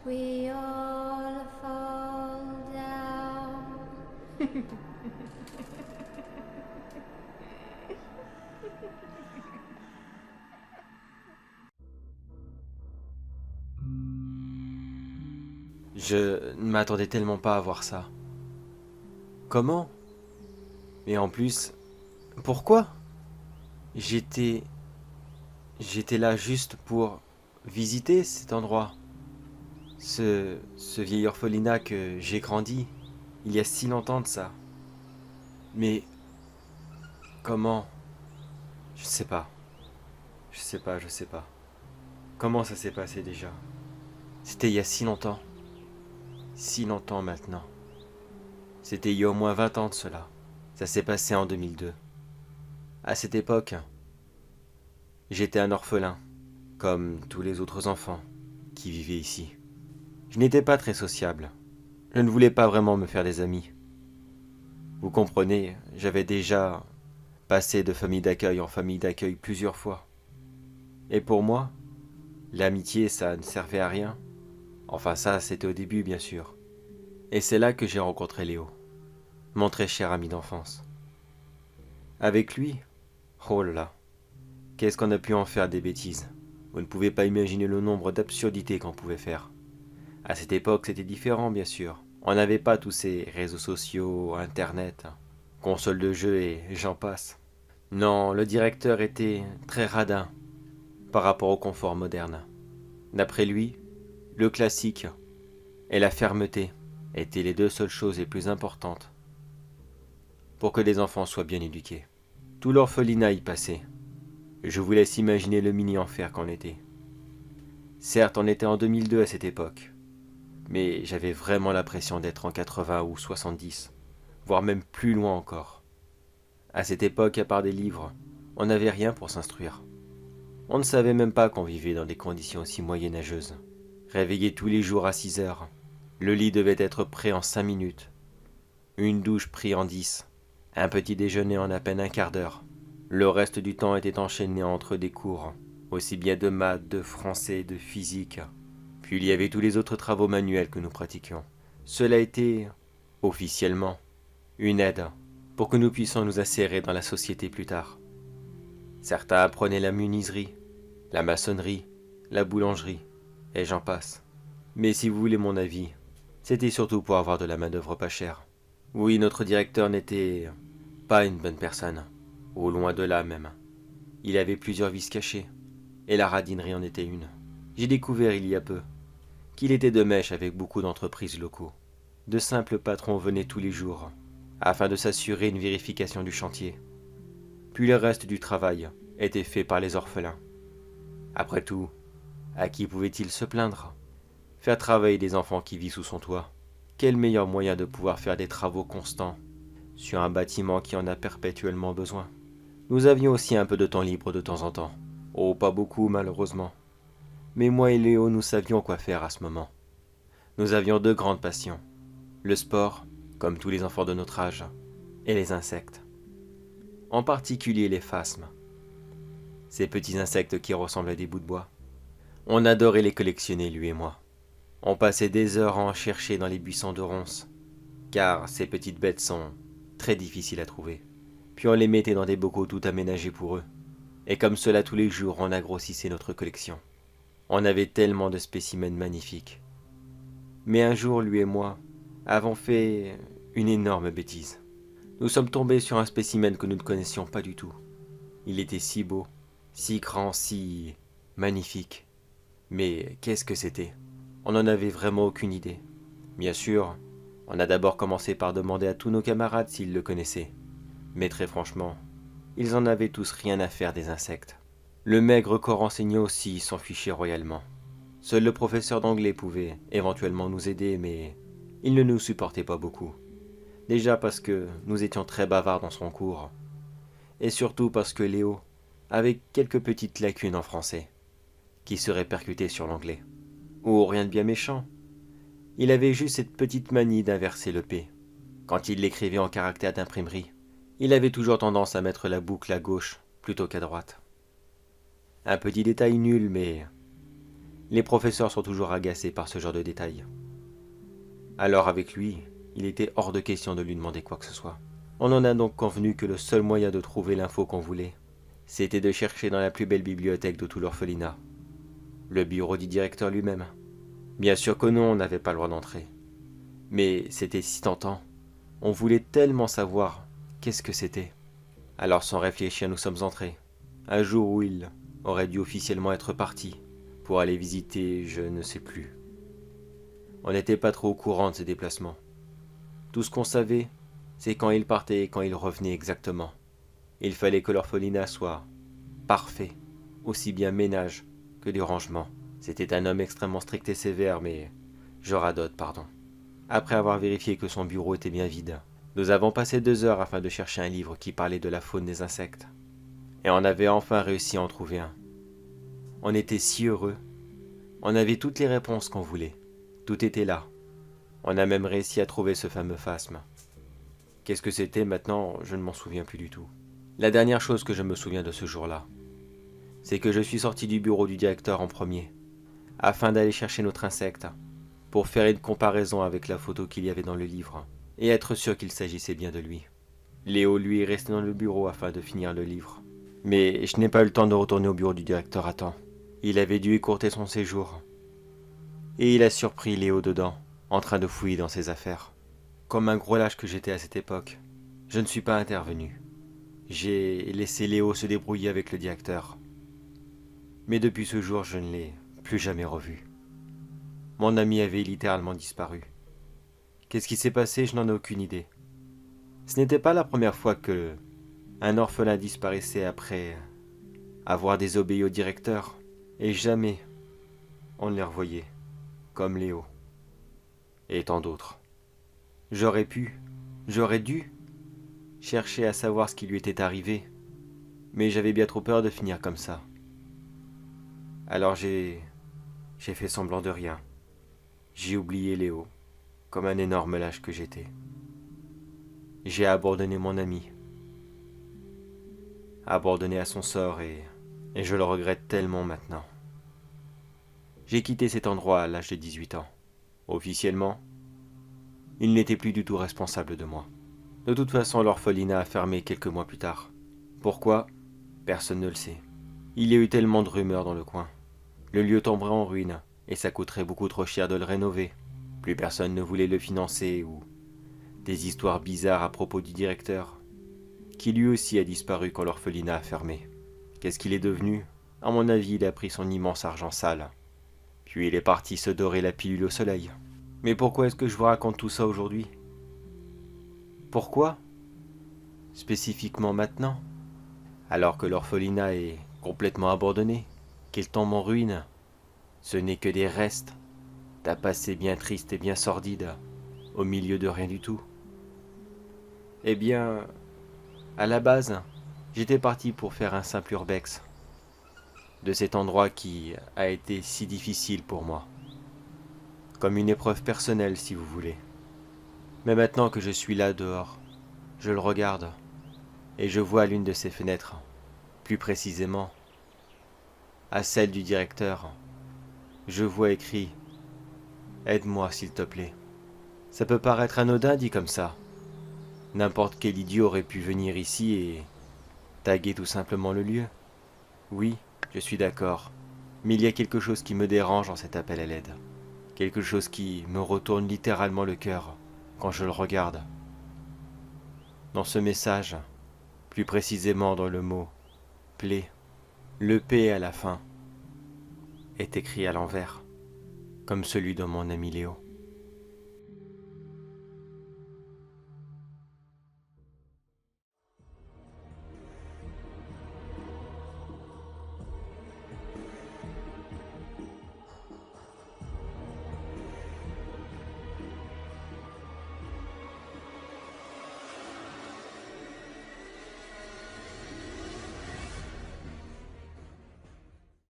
we all fall down. Je ne m'attendais tellement pas à voir ça. Comment? Et en plus, pourquoi? J'étais... J'étais là juste pour visiter cet endroit. Ce vieil orphelinat que j'ai grandi il y a si longtemps de ça. Mais comment? Je sais pas. Je sais pas. Comment ça s'est passé déjà? C'était il y a si longtemps. Si longtemps maintenant. C'était il y a au moins 20 ans de cela. Ça s'est passé en 2002. À cette époque, j'étais un orphelin, comme tous les autres enfants qui vivaient ici. Je n'étais pas très sociable. Je ne voulais pas vraiment me faire des amis. Vous comprenez, j'avais déjà passé de famille d'accueil en famille d'accueil plusieurs fois. Et pour moi, l'amitié, ça ne servait à rien. Enfin ça, c'était au début, bien sûr. Et c'est là que j'ai rencontré Léo, mon très cher ami d'enfance. Avec lui, oh là là, qu'est-ce qu'on a pu en faire des bêtises. Vous ne pouvez pas imaginer le nombre d'absurdités qu'on pouvait faire. À cette époque, c'était différent, bien sûr. On n'avait pas tous ces réseaux sociaux, internet, consoles de jeux et j'en passe. Non, le directeur était très radin par rapport au confort moderne. D'après lui, le classique et la fermeté étaient les deux seules choses les plus importantes pour que les enfants soient bien éduqués. Tout l'orphelinat y passait. Je vous laisse imaginer le mini-enfer qu'on était. Certes, on était en 2002 à cette époque, mais j'avais vraiment l'impression d'être en 80 ou 70, voire même plus loin encore. À cette époque, à part des livres, on n'avait rien pour s'instruire. On ne savait même pas qu'on vivait dans des conditions aussi moyenâgeuses. Réveillé tous les jours à 6 heures, le lit devait être prêt en 5 minutes, une douche prise en 10, un petit déjeuner en à peine un quart d'heure. Le reste du temps était enchaîné entre des cours, aussi bien de maths, de français, de physique. Puis il y avait tous les autres travaux manuels que nous pratiquions. Cela était, officiellement, une aide pour que nous puissions nous insérer dans la société plus tard. Certains apprenaient la menuiserie, la maçonnerie, la boulangerie, et j'en passe. Mais si vous voulez mon avis, c'était surtout pour avoir de la main-d'œuvre pas chère. Oui, notre directeur n'était pas une bonne personne, au loin de là même. Il avait plusieurs vices cachés, et la radinerie en était une. J'ai découvert il y a peu qu'il était de mèche avec beaucoup d'entreprises locaux. De simples patrons venaient tous les jours, afin de s'assurer une vérification du chantier. Puis le reste du travail était fait par les orphelins. Après tout, à qui pouvait-il se plaindre? Faire travailler des enfants qui vivent sous son toit. Quel meilleur moyen de pouvoir faire des travaux constants sur un bâtiment qui en a perpétuellement besoin? Nous avions aussi un peu de temps libre de temps en temps. Oh, pas beaucoup malheureusement. Mais moi et Léo, nous savions quoi faire à ce moment. Nous avions deux grandes passions. Le sport, comme tous les enfants de notre âge, et les insectes. En particulier les phasmes. Ces petits insectes qui ressemblent à des bouts de bois. On adorait les collectionner, lui et moi. On passait des heures à en chercher dans les buissons de ronces, car ces petites bêtes sont très difficiles à trouver. Puis on les mettait dans des bocaux tout aménagés pour eux. Et comme cela tous les jours, on agrossissait notre collection. On avait tellement de spécimens magnifiques. Mais un jour, lui et moi, avons fait une énorme bêtise. Nous sommes tombés sur un spécimen que nous ne connaissions pas du tout. Il était si beau, si grand, si magnifique. Mais qu'est-ce que c'était? On n'en avait vraiment aucune idée. Bien sûr, on a d'abord commencé par demander à tous nos camarades s'ils le connaissaient. Mais très franchement, ils en avaient tous rien à faire des insectes. Le maigre corps enseignant aussi s'en fichait royalement. Seul le professeur d'anglais pouvait éventuellement nous aider, mais il ne nous supportait pas beaucoup. Déjà parce que nous étions très bavards dans son cours, et surtout parce que Léo avait quelques petites lacunes en français, qui se répercutaient sur l'anglais. Oh, rien de bien méchant. Il avait juste cette petite manie d'inverser le P. Quand il l'écrivait en caractère d'imprimerie, il avait toujours tendance à mettre la boucle à gauche plutôt qu'à droite. Un petit détail nul, mais Les professeurs sont toujours agacés par ce genre de détails. Alors avec lui, il était hors de question de lui demander quoi que ce soit. On en a donc convenu que le seul moyen de trouver l'info qu'on voulait, c'était de chercher dans la plus belle bibliothèque de tout l'orphelinat, le bureau du directeur lui-même. Bien sûr que non, on n'avait pas le droit d'entrer. Mais c'était si tentant. On voulait tellement savoir qu'est-ce que c'était. Alors sans réfléchir, nous sommes entrés. Un jour où il aurait dû officiellement être parti pour aller visiter je ne sais plus. On n'était pas trop au courant de ses déplacements. Tout ce qu'on savait, c'est quand il partait et quand il revenait exactement. Il fallait que l'orphelinat soit parfait, aussi bien ménage que du rangement. C'était un homme extrêmement strict et sévère, mais je radote, pardon. Après avoir vérifié que son bureau était bien vide, nous avons passé 2 heures afin de chercher un livre qui parlait de la faune des insectes. Et on avait enfin réussi à en trouver un. On était si heureux. On avait toutes les réponses qu'on voulait. Tout était là. On a même réussi à trouver ce fameux phasme. Qu'est-ce que c'était maintenant, je ne m'en souviens plus du tout. La dernière chose que je me souviens de ce jour-là, c'est que je suis sorti du bureau du directeur en premier, afin d'aller chercher notre insecte, pour faire une comparaison avec la photo qu'il y avait dans le livre, et être sûr qu'il s'agissait bien de lui. Léo, lui, est resté dans le bureau afin de finir le livre. Mais je n'ai pas eu le temps de retourner au bureau du directeur à temps. Il avait dû écourter son séjour. Et il a surpris Léo dedans, en train de fouiller dans ses affaires. Comme un gros lâche que j'étais à cette époque, je ne suis pas intervenu. J'ai laissé Léo se débrouiller avec le directeur. Mais depuis ce jour, je ne l'ai plus jamais revu. Mon ami avait littéralement disparu. Qu'est-ce qui s'est passé, je n'en ai aucune idée. Ce n'était pas la première fois que un orphelin disparaissait après avoir désobéi au directeur, et jamais on ne les revoyait, comme Léo, et tant d'autres. J'aurais dû chercher à savoir ce qui lui était arrivé, mais j'avais bien trop peur de finir comme ça. Alors j'ai fait semblant de rien. J'ai oublié Léo, comme un énorme lâche que j'étais. J'ai abandonné mon ami. Abandonné à son sort et je le regrette tellement maintenant. J'ai quitté cet endroit à l'âge de 18 ans. Officiellement, il n'était plus du tout responsable de moi. De toute façon, l'orphelinat a fermé quelques mois plus tard. Pourquoi? Personne ne le sait. Il y a eu tellement de rumeurs dans le coin. Le lieu tomberait en ruine, et ça coûterait beaucoup trop cher de le rénover. Plus personne ne voulait le financer, ou des histoires bizarres à propos du directeur, qui lui aussi a disparu quand l'orphelinat a fermé. Qu'est-ce qu'il est devenu? À mon avis, il a pris son immense argent sale. Puis il est parti se dorer la pilule au soleil. Mais pourquoi est-ce que je vous raconte tout ça aujourd'hui? Pourquoi? Spécifiquement maintenant, alors que l'orphelinat est complètement abandonné, qu'il tombe en ruine. Ce n'est que des restes d'un passé bien triste et bien sordide, au milieu de rien du tout. Eh bien, à la base, j'étais parti pour faire un simple urbex de cet endroit qui a été si difficile pour moi. Comme une épreuve personnelle, si vous voulez. Mais maintenant que je suis là dehors, je le regarde et je vois l'une de ses fenêtres, plus précisément, à celle du directeur. Je vois écrit « Aide-moi, s'il te plaît ». Ça peut paraître anodin dit comme ça. N'importe quel idiot aurait pu venir ici et taguer tout simplement le lieu. Oui, je suis d'accord, mais il y a quelque chose qui me dérange en cet appel à l'aide. Quelque chose qui me retourne littéralement le cœur quand je le regarde. Dans ce message, plus précisément dans le mot « plaie », le P à la fin est écrit à l'envers, comme celui de mon ami Léo.